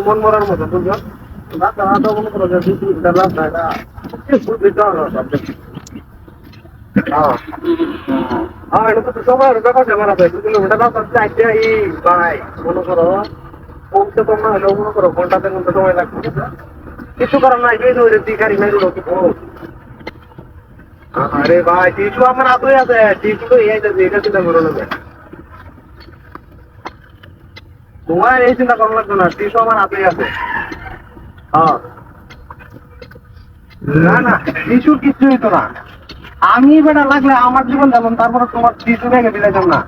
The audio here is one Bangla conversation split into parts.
মন মরার মতো বুঝছো রাস্তা মনে করো যে রাস্তা এটা তো সময় ব্যাপার মারা যায় 2 কিলোমিটার রাস্তা চাইতে ভাই মনে করো কমতে কম না হলেও মনে করো ঘন্টাতে ঘন্টা সময় লাগবে কিছু করার নাই গাড়ি মেরু আরে ভাই টিসু আমার হাতে আছে টিসু তো এই এটা চিন্তা করো না তোমার এই চিন্তা করা লাগবে না টিসু আমার হাতে আছে হ্যাঁ না না টিসুর কিছু হইতো না আমি বেটা লাগলে আমার জীবন যেমন তারপরে তোমার টিসু ভেঙে দিলাম না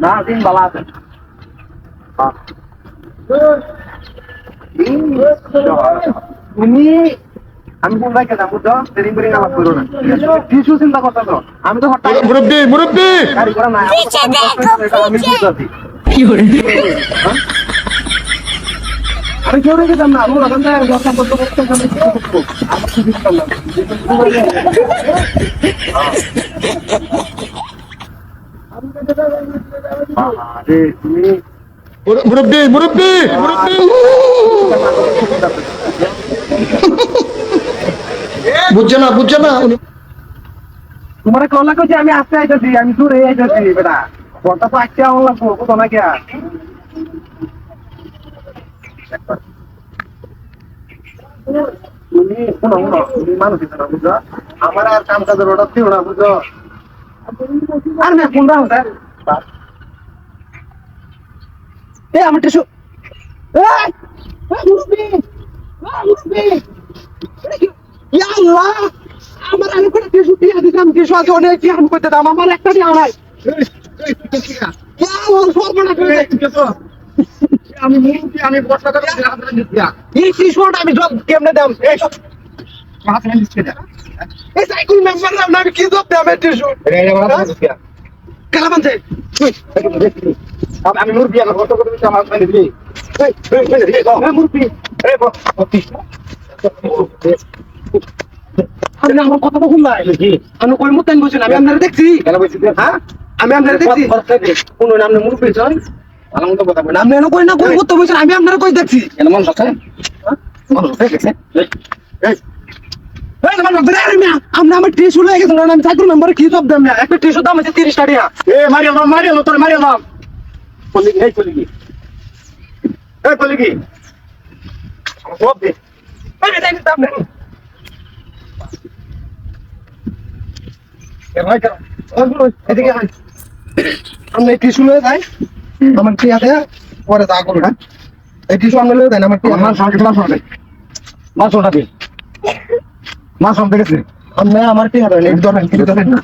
না দিন ভালো আছে তুমি আমি কোন ভাইকে দাম বুঝছো দেরি করে আমার করো না কিছু চিন্তা করতে তো আমি তো হঠাৎ মুরব্বি গাড়ি করা না আমি বুঝছি কি করে আমি কেউ রেখে দাম না আমি ওখান থেকে কথা বলতে বলতে আমি আমার খুব ইচ্ছা লাগে আরে তুমি মুরব্বি বুঝছো না তোমার কল লাগো যে আমি আসতে আইতেছি আমি দূরে আইতেছি বেটা ঘন্টা তো আসতে আমার লাগবো কোথাও না গিয়া তুমি শোনো তুমি মানুষ না বুঝছো আমার আর কাম কাজের অর্ডার দিও না বুঝছো আর না কোন রাও স্যার এ আমার টিস্যু মুরব্বি ইয়া আল্লাহ আমার আমি করে টিস্যু দিয়ে দিলাম টিস্যু আছে অনেক কি আমি করতে দাম আমার একটা দিয়ে আনাই ইয়া আল্লাহ সর্বনাশ করে দিছো আমি মুরব্বি আমি বর্ষা করে হাতে দিছি এই টিস্যুটা আমি জব কেমনে দাম এই সব হাতে দিছি না এই সাইকেল মেম্বার না আমি কি জব দাম এই টিস্যু এই আমার হাতে দিছি কালা বানছে আমি মুরব্বি আমার কত করে দিছি আমার মানে দিই এই মুরব্বি এই আমি আমার কথা তো শুনলাই আমি কই মতন বলছেন আমি আপনারা দেখছি কেন বলছি হ্যাঁ আমি আপনারা দেখছি কোন নাম মুরব্বি চল ভালো মতো কথা বলেন আপনি কই না কই করতে বলছেন আমি আপনারা কই দেখছি কেন মন আছে মন আছে এই না মন ধরে না আমরা আমার টিস্যু লয়ে গেছেন আমি সাইকেল মেম্বারে কি সব দাম না একটা টিস্যু দাম আছে 30 টাকা এ মারিও তোর মারিও দাম বলি এই চলি কি এই বলি কি সব দে এই দেন দাম না এ ভাই কেন এদিকে আয় আমি টিস্যু লয়ে যাই আমার কি আছে পরে তা করব না এই টিস্যু আমি লয়ে যাই আমার কি আমার সাথে ক্লাস হবে মাছ ওটা দিন মাছ সব দেখেছে আমি আমার কি হবে এই ধরেন কি ধরেন না